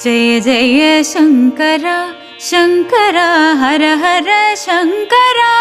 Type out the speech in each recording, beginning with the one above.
जय जय शंकरा शंकरा हर हर शंकरा।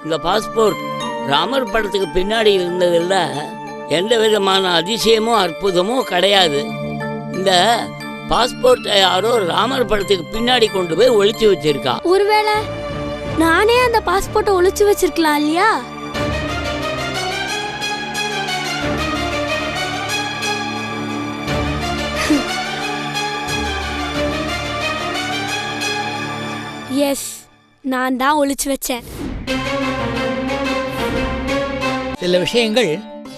இந்த பாஸ்போர்ட் ராமர் படத்துக்கு பின்னாடி இருந்ததில் எந்த விதமான அதிசயமோ அற்புதமோ கிடையாது. இந்த பாஸ்போர்ட்டை யாரோ ராமர் படத்துக்கு பின்னாடி கொண்டு போய் ஒளிச்சு வச்சிருக்கா. ஒருவேளை நானே அந்த பாஸ்போர்ட்டை ஒளிச்சு வச்சிருக்கலாம் இல்லையா? எஸ், நான் தான் ஒளிச்சு வச்சேன். சில விஷயங்கள்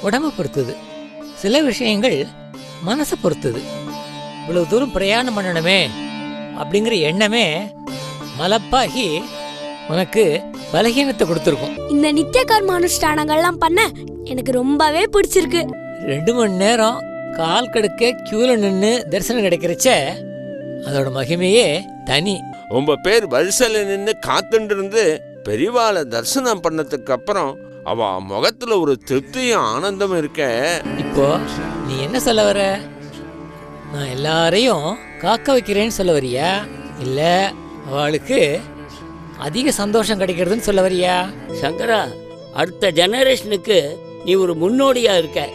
உடம்பை பொறுத்தது, சில விஷயங்கள் மனசை பொறுத்தது. இவ்வளவு தூரம் பிரயாணம் பண்ணணுமே அப்படிங்கிற எண்ணமே மலப்பாகி உனக்கு பலகீனத்தை கொடுத்துருக்கும். இந்த நித்திய கர்ம அனுஷ்டானங்கள்லாம் பண்ண எனக்கு ரொம்பவே பிடிச்சிருக்கு. 2 மணி நேரம் கால் கடுக்க கியூல நின்று தரிசனம் கிடைக்கிறச்ச அதோட மகிமையே தனி. ரொம்ப பேர் வரிசையில் நின்று காத்துட்டு இருந்து பெரியவாளை தரிசனம் பண்ணதுக்கு அப்புறம் அவ முகத்துல ஒரு திருப்தியும் ஆனந்தம் இருக்க. இப்போ நீ என்ன சொல்ல வர? நான் எல்லாரையும் காக்க வைக்கிறேன்னு சொல்ல வரியா, இல்ல அவளுக்கு அதிக சந்தோஷம் கிடைக்கிறதுன்னு சொல்ல வரியா? சங்கரா, அடுத்த ஜெனரேஷனுக்கு நீ ஒரு முன்னோடியா இருக்க.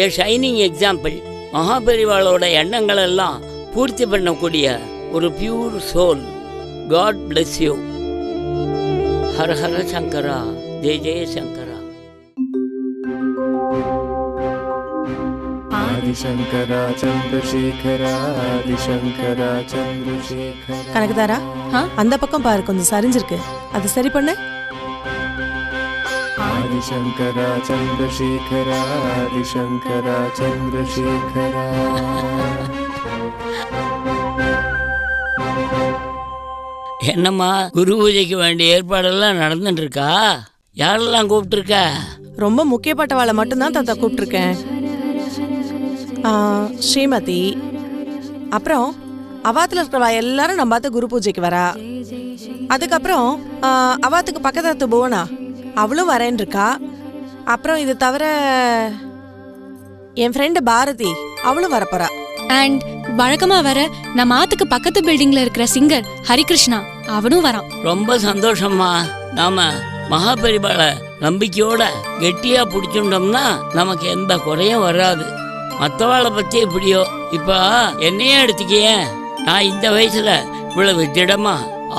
ஏ ஷைனிங் எக்ஸாம்பிள். மகாபெரிவாளோட எண்ணங்கள் எல்லாம் பூர்த்தி பண்ணக்கூடிய ஒரு pure soul. God bless you. Hara Hara Shankara, ஜெய ஜெய சங்கரா. ஆதிசங்கரா சந்திரசேகரா, ஆதிசங்கரா சந்திரசேகரா. கனகதாரா, அந்த பக்கம் பாரு, கொஞ்சம் சரிஞ்சிருக்கு, அது சரி பண்ணு. ஆதிசங்கரா சந்திரசேகரா, ஆதிசங்கரா சந்திரசேகரா. என்னம்மா, குரு பூஜைக்கு வேண்டிய ஏற்பாடெல்லாம் நடந்துட்டு இருக்கா? யாரெல்லாம் கூப்பிட்டுருக்க? ரொம்ப முக்கியப்பட்டவாளை மட்டும்தான் தாத்தா கூப்பிட்டுருக்கேன். ஸ்ரீமதி, அப்புறம் அவாத்துல இருக்கிறவா எல்லாரும் நம்ம பார்த்து குரு பூஜைக்கு வரா. அதுக்கப்புறம் அவாத்துக்கு பக்கத்து புவனா, அவளும் வரேன்னு இருக்கா. அப்புறம் இது தவிர என் ஃப்ரெண்டு பாரதி, அவளும் வரப்போறா. அண்ட் வழக்கமா வர நம்ம ஆத்துக்கு பக்கத்து பில்டிங்ல இருக்கிற சிங்கர் ஹரிகிருஷ்ணா, அவனும் வரான். ரொம்ப சந்தோஷம்மா. நாம மகாபெரிவாள நம்பிக்கையோட கெட்டியா பிடிச்சுட்டோம்னா நமக்கு எந்த குறையும் வராது. மற்றவாளை பத்தி எப்படியோ, இப்ப என்னையே எடுத்துக்கிய. நான் இந்த வயசுல இவ்வளவு திடமா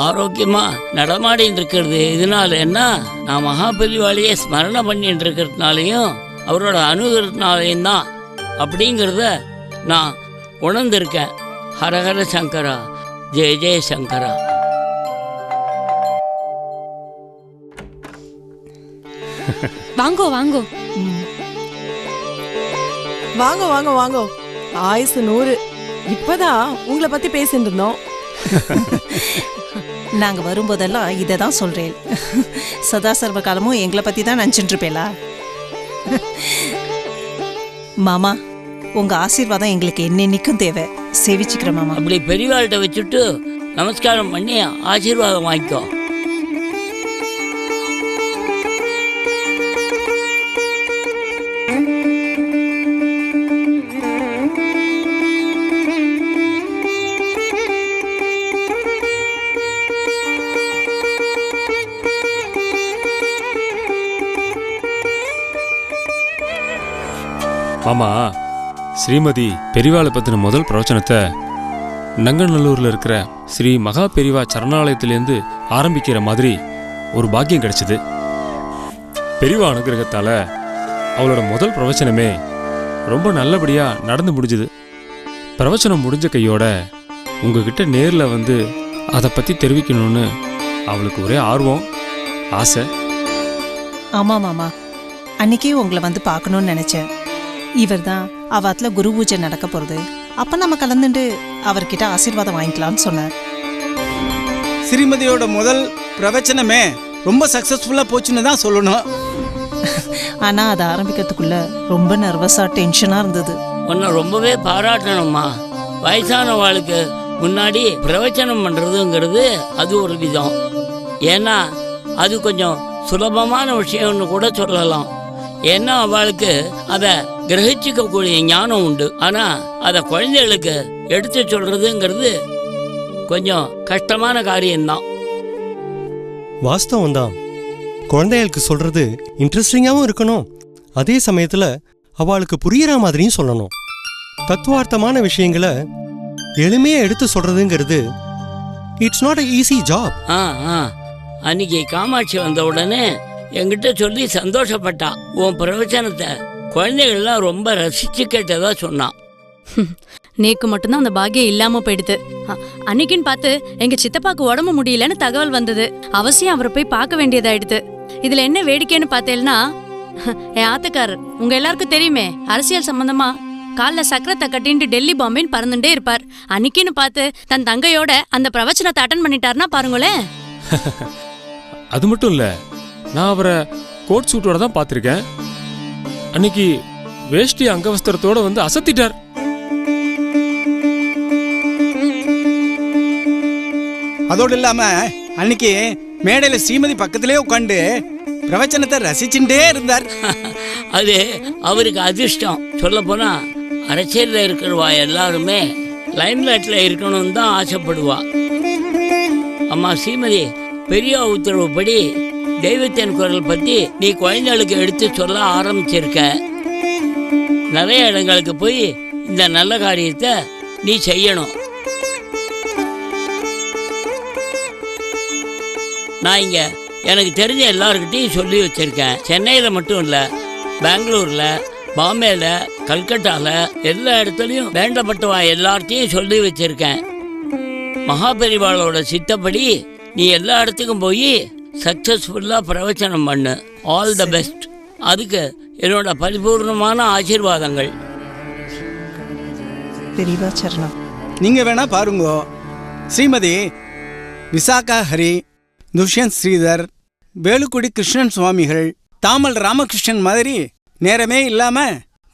ஆரோக்கியமா நடமாடின்னு இருக்கிறது இதனால என்ன? நான் மகாபெரிவாளையே ஸ்மரணை பண்ணிட்டு இருக்கிறதுனாலையும் அவரோட அனுகிரகத்தினாலையும் தான் அப்படிங்கிறத நான் உணர்ந்திருக்கேன். ஹரஹர சங்கரா, ஜெய ஜெய சங்கரா. வாங்கோ வாங்கோ வாங்கோ வாங்கோ வாங்கோ. ஆயுசு 100. இப்பதான் உங்களை பத்தி பேசிட்டு இருந்தோம். நாங்க வரும்போதெல்லாம் இதை தான் சொல்றேன். சதா சர்வ காலமும் எங்களை பத்தி தான் நினைச்சுட்டு இருப்பேளா? மாமா, உங்க ஆசீர்வாதம் எங்களுக்கு என்னென்னைக்கும் தேவை. சேவிச்சுக்கிறேன் மாமா. அப்படி பெரியவாள்கிட்ட வச்சுட்டு நமஸ்காரம் பண்ணி ஆசீர்வாதம் வாங்கிக்கோ. மாமா, ஸ்ரீமதி பெரியவாளை பற்றின முதல் பிரவச்சனத்தை நங்கநல்லூரில் இருக்கிற ஸ்ரீ மகா பெரிவா சரணாலயத்திலேருந்து ஆரம்பிக்கிற மாதிரி ஒரு பாக்கியம் கிடைச்சிது. பெரிவா அனுகிரகத்தால் அவளோட முதல் பிரவச்சனமே ரொம்ப நல்லபடியாக நடந்து முடிஞ்சுது. பிரவச்சனம் முடிஞ்ச கையோட உங்ககிட்ட நேரில் வந்து அதை பற்றி தெரிவிக்கணும்னு அவளுக்கு ஒரே ஆர்வம், ஆசை. ஆமாம் மாமா, அன்னைக்கே உங்களை வந்து பார்க்கணும்னு நினச்சேன். இவர் தான் அவாத்துல குரு பூஜை நடக்க போகிறது, அப்போ நம்ம கலந்துட்டு அவர்கிட்ட ஆசீர்வாதம் வாங்கிக்கலாம்னு சொன்னார். ஸ்ரீமதியோட முதல் பிரவச்சனமே ரொம்ப சக்ஸஸ்ஃபுல்லாக போச்சுன்னு தான் சொல்லணும். ஆனால் அதை ஆரம்பிக்கிறதுக்குள்ள ரொம்ப நர்வஸாக டென்ஷனாக இருந்தது. உன்னை ரொம்பவே பாராட்டணும்மா. வயசானவாளுக்கு முன்னாடி பிரவச்சனம் பண்ணுறதுங்கிறது அது ஒரு விதம். ஏன்னா அது கொஞ்சம் சுலபமான விஷயம்னு கூட சொல்லலாம். ஏன்னா அவளுக்கு அதை கிரகிச்சிக்கக்கூடிய ஞானம் உண்டு. ஆனால் அதை குழந்தைகளுக்கு எடுத்து சொல்கிறதுங்கிறது கொஞ்சம் கஷ்டமான காரியம்தான். வாஸ்தவம் தான். குழந்தைகளுக்கு சொல்கிறது இன்ட்ரெஸ்டிங்காகவும் இருக்கணும், அதே சமயத்தில் அவளுக்கு புரியிற மாதிரியும் சொல்லணும். தத்துவார்த்தமான விஷயங்களை எளிமையாக எடுத்து சொல்கிறதுங்கிறது it's not a easy job. அன்னைக்கு காமாட்சி வந்த உடனே என்கிட்ட சொல்லி சந்தோஷப்பட்டா. உன் பிரவச்சனத்தை குழந்தைகள்லாம் ரொம்ப ரசிச்சு கேட்டதா சொன்னான். நேக்கு மட்டும்தான் அந்த பாக்கியம் இல்லாம போயிடுது. அன்னைக்குன்னு பார்த்து எங்க சித்தப்பாக்கு உடம்பு முடியலன்னு தகவல் வந்தது. அவசியம் அவரை போய் பார்க்க வேண்டியதாயிடுது. இதுல என்ன வேடிக்கைன்னு பார்த்தேன்னா, என் ஆத்துக்காரர் உங்க எல்லாருக்கும் தெரியுமே, அரசியல் சம்பந்தமா கால்ல சக்கரத்தை கட்டின்ட்டு டெல்லி பாம்பேன்னு பறந்துட்டே இருப்பார். அன்னைக்குன்னு பார்த்து தன் தங்கையோட அந்த பிரவச்சனத்தை அட்டன் பண்ணிட்டாருன்னா பாருங்களேன். அது மட்டும் இல்லை, நான் அவரை கோட் சூட்டோட தான் பார்த்துருக்கேன். அன்னைக்கு வேஷ்டி அங்கவஸ்திரத்தோட வந்து அசத்திட்டார். அதோடு இல்லாம அன்னைக்கு மேடையில் ஸ்ரீமதி பக்கத்திலே உட்காந்து பிரவச்சனத்தை ரசிச்சுட்டே இருந்தார். அது அவருக்கு அதிர்ஷ்டம். சொல்ல போனா அரசியலில் இருக்கிறவா எல்லாருமே லைம்லைட்ல இருக்கணும்னு தான் ஆசைப்படுவா. அம்மா ஸ்ரீமதி, பெரிய உத்தரவுப்படி தெய்வத்தின் குரல் பற்றி நீ குழந்தைகளுக்கு எடுத்து சொல்ல ஆரம்பிச்சிருக்க. நிறைய இடங்களுக்கு போய் இந்த நல்ல காரியத்தை நீ செய்யணும். நான் இங்க எனக்கு தெரிஞ்ச எல்லாருக்கிட்டையும் சொல்லி வச்சிருக்கேன். சென்னையில் மட்டும் இல்லை, பெங்களூரில், பாம்பேல, கல்கட்டாவில் எல்லா இடத்துலையும் வேண்டப்பட்டவா எல்லார்ட்டையும் சொல்லி வச்சிருக்கேன். மகாபெரிவாளோட சித்தப்படி நீ எல்லா இடத்துக்கும் போய் சக்ஸஸ்ஃபுல்லாக பிரவச்சனம் பண்ணு. All the best. அதுக்கு என்னோட பரிபூர்ணமான ஆசீர்வாதங்கள். பெரியவா சரணம். நீங்க வேணா பாருங்க, ஸ்ரீமதி விசாகா ஹரி, துஷ்யந்த் ஸ்ரீதர், வேலுக்குடி கிருஷ்ணன் சுவாமிகள், தாமல் ராமகிருஷ்ணன் மாதிரி நேரமே இல்லாம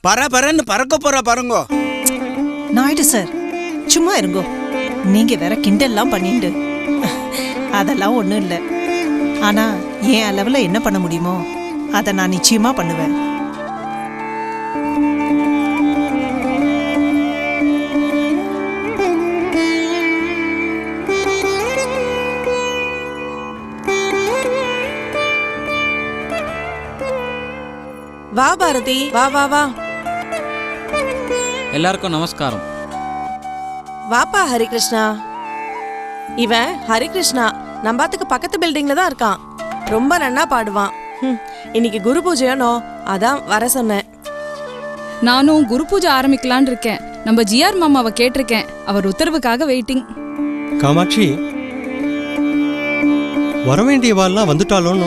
பரபரன்னு பறக்க போற பாருங்க. நாயுடு சார், சும்மா இருங்கோ. நீங்க வேற கிண்டல்லாம் பண்ணிண்டு. அதெல்லாம் ஒன்றும் இல்லை. ஆனா என் அளவில் என்ன பண்ண முடியுமோ அதை நான் நிச்சயமா பண்ணுவேன். வா பாரதி, வா வா வா. எல்லாருக்கும் நமஸ்காரம். வாப்பா ஹரிகிருஷ்ணா. இவன் ஹரிகிருஷ்ணா நம்பாத்துக்கு பக்கத்து பில்டிங்ல தான் இருக்கான். ரொம்ப நன்னா பாடுவான். இன்னைக்கு குரு பூஜையானோ, அதான் வர சொன்னேன். நானும் குரு பூஜை ஆரம்பிக்கலான் இருக்கேன். நம்ம ஜிஆர் மாமாவை கேட்டிருக்கேன், அவர் உத்தரவுக்காக வெயிட்டிங். காமாட்சி, வரவேண்டியவாள்லாம் வந்துட்டாலும்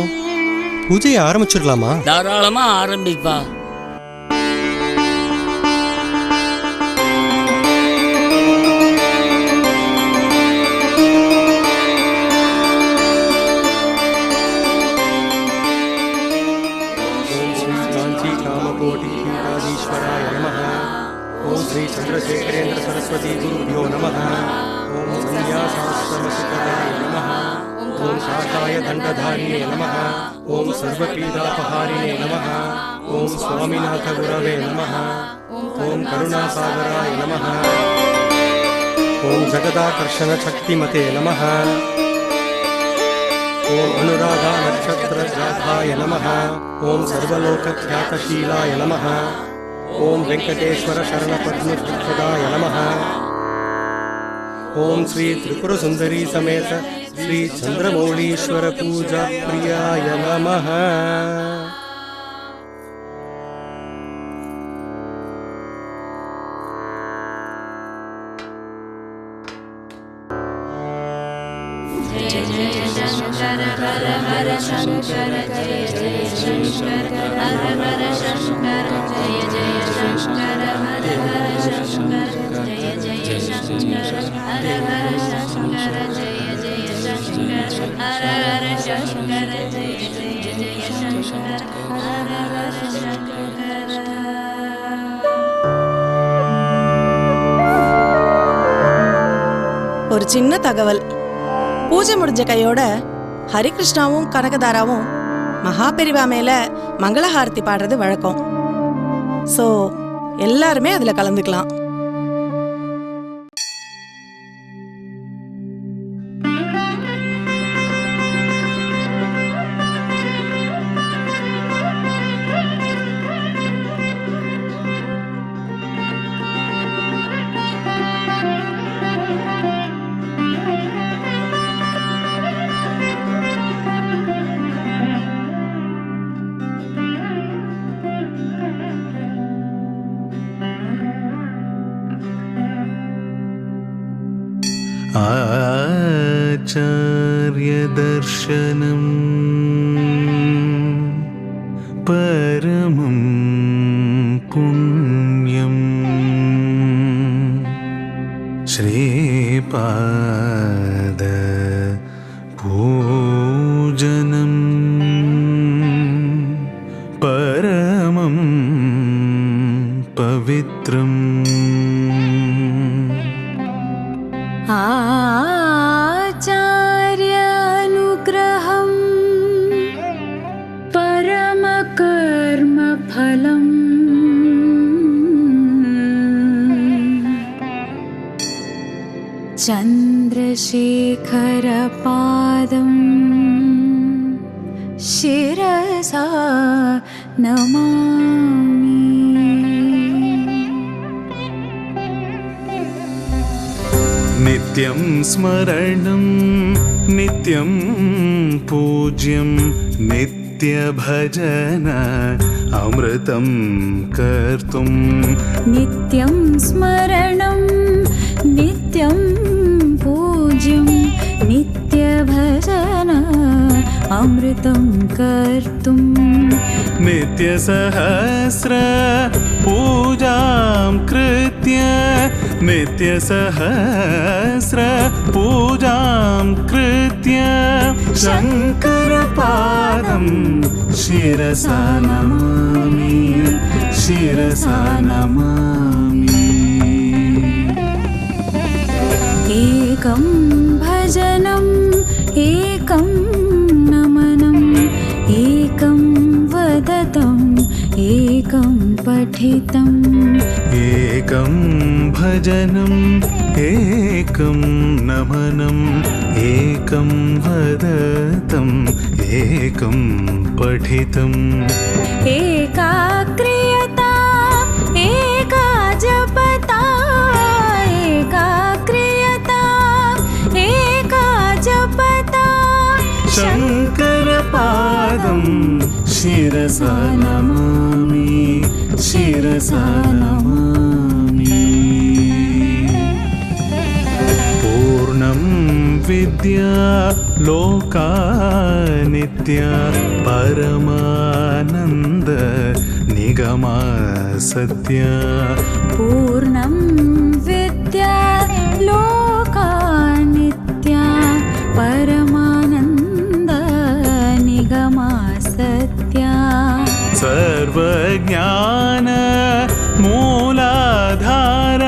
பூஜையை ஆரம்பிச்சிடலாமா? தாராளமா ஆரம்பிப்பா. ओम श्री चंद्रशेखरेंद्र सरस्वती गुरुभ्यो नमः। ओम संध्याशास्त्रमसिकराय नमः। ओम शाखाय दंडधारिणे नमः। ओम सर्वपीडापहारिणे नमः। ओम स्वामीनाथ गुरवे नमः। ओम करुणासागराय नमः। ओम जगदाकर्षण शक्तिमते नमः। ओम अनुराधा नक्षत्र जाताय नमः। ओम सर्वलोकख्यातशीलाय नमः। ओम वेंकटेश्वर शरणपद्मप्रदाय नमः। ओम श्री त्रिपुर सुंदरी समेत श्री चंद्रमौलीश्वर पूजा प्रियाय नमः। ஒரு சின்ன தகவல், பூஜை முடிஞ்ச கையோட ஹரிகிருஷ்ணாவும் கனகதாராவும் மகாபெரிவா மேல மங்களஹாரதி பாடுறது வழக்கம். ஸோ எல்லாருமே அதில் கலந்துக்கலாம். आचार्यदर्शनं परमं पुण्यं श्रीपाद पूजनं परमं पवित्रम्। आचार्यानुग्रहं परमकर्मफलम् चन्द्रशेखरपादं शिरसा नमामि। नित्यं स्मरणं नित्यं पूज्यं नित्यभजन अमृतं कर्तुं। नित्यं स्मरणं नित्यं पूज्यं नित्यभजन अमृतं कर्तुं। नित्यसहस्र पूजां कृत्य नित्यसहस्र पूजां कृत्य शङ्करपादं शिरसा नमामि शिरसा नमामि। एकं भजनम् एकं नमनम् एकं वदतम् एकं पठितम्। एकं भजनम् एकं नमनम् एकं वदतम् एकं पठितम्। एकाग्र्यता एका जपता एकाग्र्यता एका जपता शङ्करपादं शिरसा नमामि शिरसा नमामि। पूर्णं विद्या लोकानित्या परमानन्द निगमा सत्या। पूर्णं विद्या लोकानित्या परमानन्द निगमा सत्या। सर्वज्ञान मूलाधार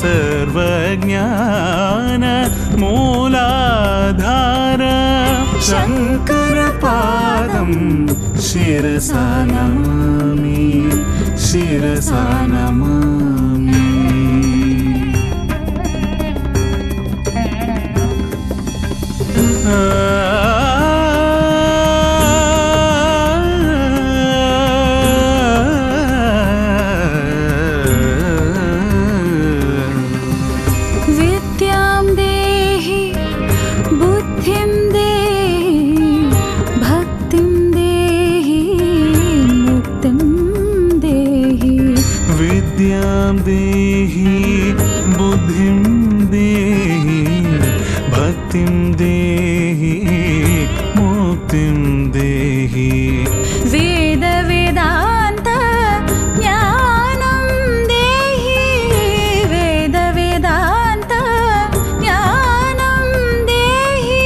सर्वज्ञान मूलाधार शङ्करपादं शिरसा नमामि शिरसा नमामि। विद्या सिद्धिं देहि भक्तिं देहि मुक्तिं देहि विद्यां देहि बुद्धिं देहि भक्तिं देहि मुक्तिं देहि वेद वेदान्त ज्ञानं देहि वेद वेदान्त ज्ञानं देहि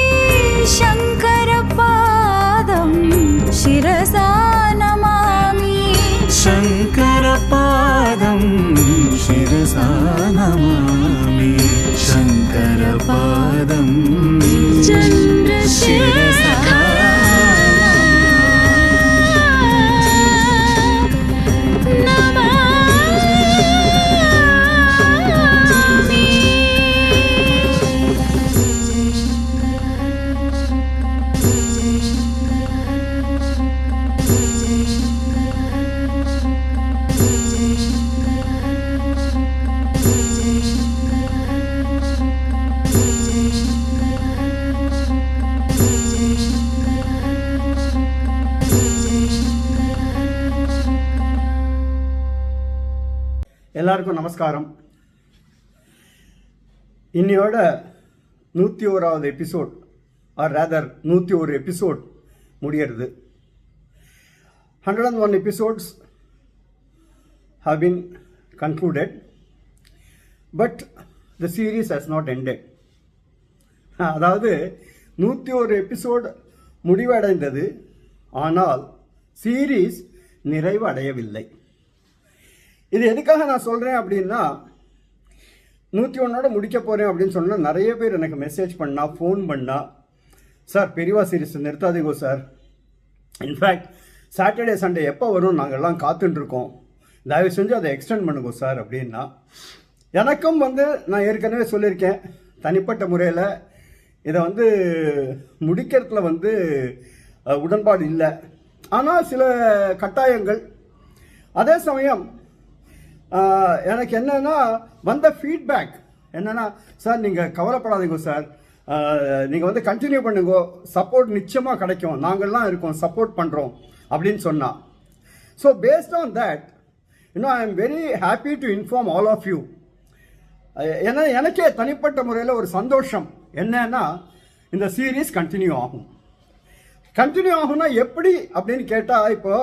शङ्करपादं शिरसा नमामि शङ्करपादं शिरसा नमामि शङ्करपादं शिरसा எல்லாருக்கும் நமஸ்காரம். இன்னையோட 101வது எபிசோட் ஆர் ரேதர் 101 எபிசோட் முடியறது. 101 episodes have been concluded, but the series has not ended. அதாவது 101 எபிசோட் முடிவடைந்தது, ஆனால் சீரீஸ் நிறைவு அடையவில்லை. இது எதுக்காக நான் சொல்கிறேன் அப்படின்னா, 101ஓட முடிக்க போகிறேன் அப்படின்னு சொன்னால் நிறைய பேர் எனக்கு மெசேஜ் பண்ணா, ஃபோன் பண்ணா, சார் பெரியவா சீரீஸ் நிறுத்தாதீங்கோ சார், இன்ஃபேக்ட் சாட்டர்டே சண்டே எப்போ வரும் நாங்கள்லாம் காத்துட்ருக்கோம், தயவு செஞ்சு அதை எக்ஸ்டெண்ட் பண்ணுங்க சார் அப்படின்னா. எனக்கும் நான் ஏற்கனவே சொல்லியிருக்கேன், தனிப்பட்ட முறையில் இதை முடிக்கிறதுல உடன்பாடு இல்லை. ஆனால் சில கட்டாயங்கள், அதே சமயம் எனக்கு என்னென்னா வந்த ஃபீட்பேக் என்னென்னா, சார் நீங்கள் கவலைப்படாதீங்க சார், நீங்கள் கண்டினியூ பண்ணுங்க, சப்போர்ட் நிச்சயமாக கிடைக்கும், நாங்கள்லாம் இருக்கோம், சப்போர்ட் பண்ணுறோம் அப்படின்னு சொன்னா. So based on that I am very happy to inform all of you. ஏன்னா எனக்கே தனிப்பட்ட முறையில் ஒரு சந்தோஷம் என்னன்னா, இந்த சீரீஸ் கண்டினியூ ஆகும். கண்டினியூ ஆகும்னா எப்படி அப்படின்னு கேட்டால், இப்போ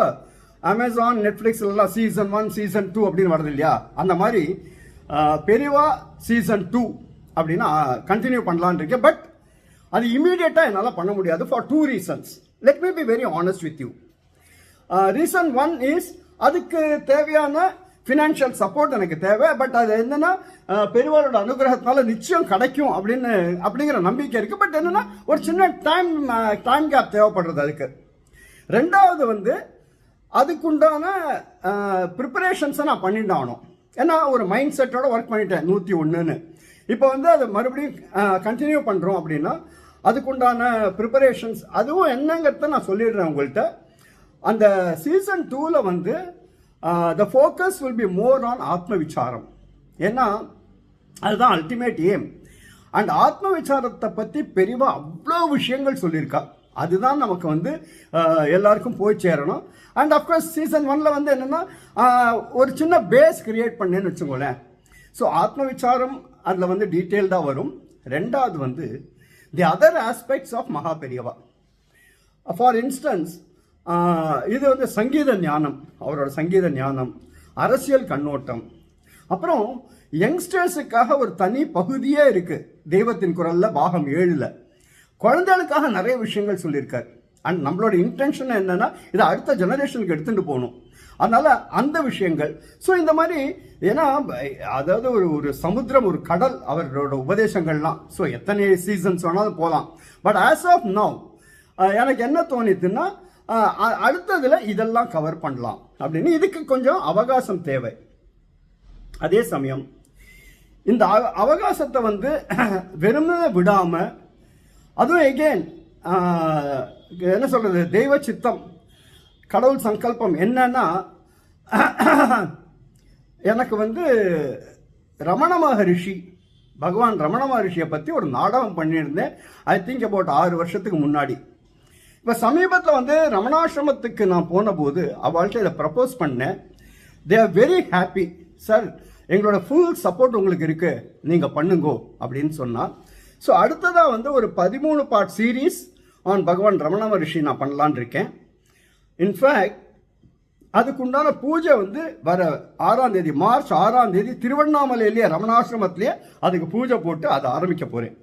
அமேசான் நெட்ஃப்ளிக்ஸ்லாம் சீசன் 1 சீசன் 2 அப்படின்னு வருது இல்லையா, அந்த மாதிரி பெரியவா சீசன் 2 அப்படின்னா கண்டினியூ பண்ணலான் இருக்கேன். பட் அது இமீடியட்டாக என்னால் பண்ண முடியாது for 2 reasons. Let me be very honest with you. Reason 1 is, அதுக்கு தேவையான ஃபினான்ஷியல் சப்போர்ட் எனக்கு தேவை. பட் அது என்னன்னா, பெரியவாளோட அனுகிரகத்தினால நிச்சயம் கிடைக்கும் அப்படிங்கிற நம்பிக்கை இருக்குது. பட் என்னன்னா, ஒரு சின்ன டைம் கேப் தேவைப்படுறது அதுக்கு. ரெண்டாவது அதுக்குண்டான ப்ரிப்பரேஷன்ஸை நான் பண்ணிட்டு ஆகணும். ஏன்னா ஒரு மைண்ட் செட்டோட ஒர்க் பண்ணிட்டேன் 101ன்னு. இப்போ அது மறுபடியும் கண்டினியூ பண்ணுறோம் அப்படின்னா அதுக்குண்டான ப்ரிப்பரேஷன்ஸ் அதுவும் என்னங்கிறத நான் சொல்லிடுறேன் உங்கள்கிட்ட. அந்த சீசன் 2ல் the focus will be more on ஆத்ம விசாரம். ஏன்னா அதுதான் அல்டிமேட் எய்ம். அண்ட் ஆத்ம விசாரத்தை பற்றி பெரியவா அவ்வளோ விஷயங்கள் சொல்லியிருக்கா. அதுதான் நமக்கு எல்லாருக்கும் போய் சேரணும். அண்ட் அஃப்கோர்ஸ் சீசன் 1ல் என்னென்னா ஒரு சின்ன பேஸ் கிரியேட் பண்ணேன்னு வச்சுக்கோங்களேன். ஸோ ஆத்ம விசாரம் அதில் டீட்டெயில்டாக வரும். ரெண்டாவது தி அதர் ஆஸ்பெக்ட்ஸ் ஆஃப் மகா பெரியவா. ஃபார் இன்ஸ்டன்ஸ் இது சங்கீத ஞானம், அவரோட சங்கீத ஞானம், அரசியல் கண்ணோட்டம், அப்புறம் யங்ஸ்டர்ஸுக்காக ஒரு தனி பகுதியே இருக்குது தெய்வத்தின் குரலில் பாகம் 7ல். குழந்தைகளுக்காக நிறைய விஷயங்கள் சொல்லியிருக்காரு. அண்ட் நம்மளோட இன்டென்ஷன் என்னன்னா, இதை அடுத்த ஜெனரேஷனுக்கு எடுத்துகிட்டு போகணும். அதனால் அந்த விஷயங்கள். ஸோ இந்த மாதிரி, ஏன்னா அதாவது ஒரு சமுத்திரம், ஒரு கடல் அவரோட உபதேசங்கள்லாம். ஸோ எத்தனை சீசன்ஸ் வேணாலும் போகலாம். பட் ஆஸ் ஆஃப் நவ் எனக்கு என்ன தோணித்துன்னா, அடுத்ததில் இதெல்லாம் கவர் பண்ணலாம் அப்படின்னு. இதுக்கு கொஞ்சம் அவகாசம் தேவை. அதே சமயம் இந்த அவகாசத்தை வெறுமனே விடாமல், அதுவும் எகெயின் என்ன சொல்கிறது, தெய்வ சித்தம், கடவுள் சங்கல்பம் என்னன்னா, எனக்கு ரமண மகரிஷி பகவான் ரமண மகரிஷியை பற்றி ஒரு நாடகம் பண்ணியிருந்தேன். ஐ திங்க் அபவுட் 6 வருஷத்துக்கு முன்னாடி. இப்போ சமீபத்தில் வந்து ரமணாசிரமத்துக்கு நான் போன போது அவள்கிட்ட இதை ப்ரப்போஸ் பண்ணேன். They are very happy. Sir, எங்களோட ஃபுல் சப்போர்ட் உங்களுக்கு இருக்குது, நீங்கள் பண்ணுங்கோ அப்படின்னு சொன்னால். ஸோ அடுத்ததாக வந்து ஒரு 13 பார்ட் சீரீஸ் ஆன் பகவான் ரமண மகரிஷி நான் பண்ணலான் இருக்கேன். இன்ஃபேக்ட் அதுக்குண்டான பூஜை வந்து வர 6ஆம் தேதி, மார்ச் 6ஆம் தேதி திருவண்ணாமலையிலேயே ரமணாசிரமத்திலேயே அதுக்கு பூஜை போட்டு அதை ஆரம்பிக்க போகிறேன்.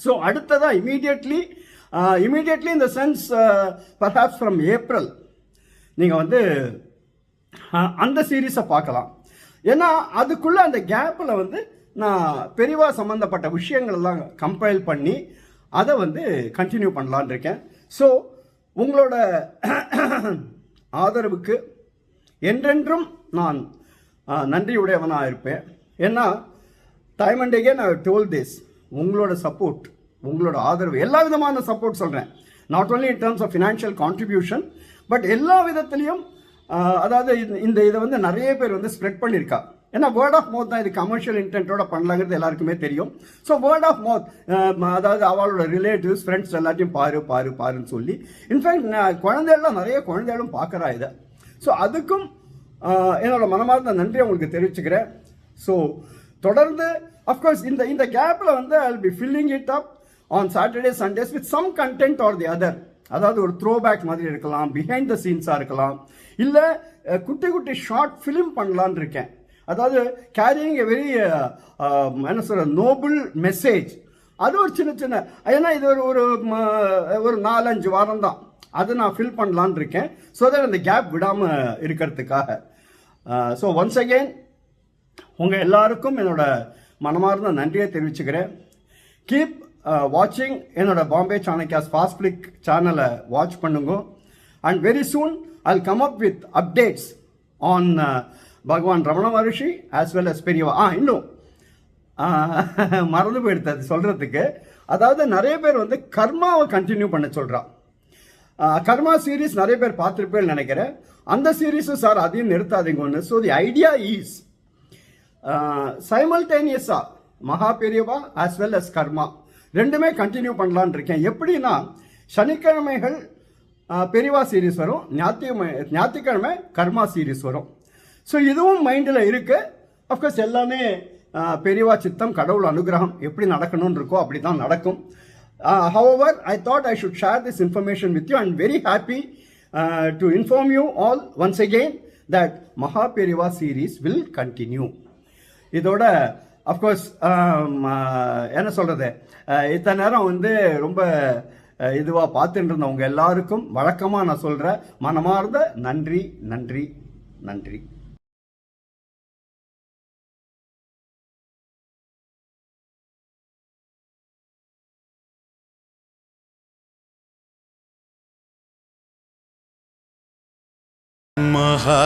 ஸோ அடுத்ததாக இமீடியட்லி இந்த சென்ஸ் பர்ஹாப்ஸ் ஃப்ரம் ஏப்ரல் நீங்கள் வந்து அந்த சீரீஸை பார்க்கலாம். ஏன்னா அதுக்குள்ளே அந்த கேப்பில் வந்து நான் பெரிவா சம்மந்தப்பட்ட விஷயங்கள்லாம் கம்பைல் பண்ணி அதை வந்து கண்டினியூ பண்ணலான் இருக்கேன். ஸோ உங்களோட ஆதரவுக்கு என்றென்றும் நான் நன்றியுடையவனாக இருப்பேன். ஏன்னா time and again I told this, உங்களோட சப்போர்ட், உங்களோட ஆதரவு, எல்லா விதமான சப்போர்ட் சொல்கிறேன், not only in terms of financial contribution, but எல்லா விதத்துலேயும். அதாவது இந்த இதை வந்து நிறைய பேர் வந்து ஸ்ப்ரெட் பண்ணியிருக்கா. ஏன்னா வேர்ட் ஆஃப் மவுத் தான், இது கமர்ஷியல் இன்டென்ட்டோட பண்ணலாங்கிறது எல்லாருக்குமே தெரியும். ஸோ வேர்ட் ஆஃப் மவுத், அதாவது அவளோட ரிலேட்டிவ்ஸ், ஃப்ரெண்ட்ஸ் எல்லாத்தையும் பாருன்னு சொல்லி, இன்ஃபேக்ட் குழந்தைகள்லாம் நிறைய குழந்தைகளும் பார்க்குறா இதை. ஸோ அதுக்கும் என்னோட மனமார்ந்த நன்றி உங்களுக்கு தெரிவிச்சுக்கிறேன். ஸோ தொடர்ந்து அஃப்கோர்ஸ் இந்த கேப்பில் வந்து I will be filling it up on Saturday Sundays with some content or the other. அதாவது ஒரு த்ரோ பேக் மாதிரி இருக்கலாம், பிஹைண்ட் த சீன்ஸாக இருக்கலாம், இல்லை குட்டி குட்டி ஷார்ட் ஃபிலிம் பண்ணலான் இருக்கேன். அதாவது கேரியிங் எ வெரி என்ன சொல்ற நோபல் மெசேஜ். அது ஒரு சின்ன ஏன்னா இது ஒரு 4-5 வாரம் தான், அதை நான் ஃபில் பண்ணலான் இருக்கேன். ஸோ தட் அந்த கேப் விடாமல் இருக்கிறதுக்காக. ஸோ ஒன்ஸ் அகெயின் உங்கள் எல்லாருக்கும் என்னோட மனமார்ந்த நன்றியை தெரிவிச்சுக்கிறேன். கீப் வாட்சிங் என்னோட பாம்பே சாணக்யாஸ் ஃபாஸ்ட் கிளிக் சேனலை வாட்ச் பண்ணுங்க. And very soon I will come up with updates on பகவான் ரமண மகரிஷி ஆஸ் வெல் அஸ் பெரியவா. இன்னும் மறந்து போயிடுது சொல்கிறதுக்கு. அதாவது நிறைய பேர் வந்து கர்மாவை கண்டினியூ பண்ண சொல்கிறான். கர்மா சீரீஸ் நிறைய பேர் பார்த்துருப்பேன்னு நினைக்கிறேன். அந்த சீரீஸும் சார் அதையும் நிறுத்தாதீங்க ஒன்று. ஸோ தி ஐடியா இஸ் சைமல்டேனியஸாக மகா பெரியவா ஆஸ் வெல் அஸ் கர்மா ரெண்டுமே கண்டினியூ பண்ணலான் இருக்கேன். எப்படின்னா சனிக்கிழமைகள் பெரியவா சீரீஸ் வரும், ஞாயிற்றுக்கிழமை கர்மா சீரீஸ் வரும். ஸோ இதுவும் மைண்டில் இருக்கு. அஃப்கோர்ஸ் எல்லாமே பெரியவா சித்தம், கடவுள் அனுகிரகம் எப்படி நடக்கணும்னு இருக்கோ அப்படி தான் நடக்கும். However, I thought I should share this information with you. I'm very happy to inform you all once again that Mahaperiva series will continue. இதோட அஃப்கோர்ஸ் என்ன சொல்கிறது, இத்தனை நேரம் வந்து ரொம்ப இதுவாக பார்த்துட்டு இருந்தவங்க எல்லாருக்கும் வழக்கமாக நான் சொல்கிறேன் மனமார்ந்த நன்றி நன்றி நன்றி. மகா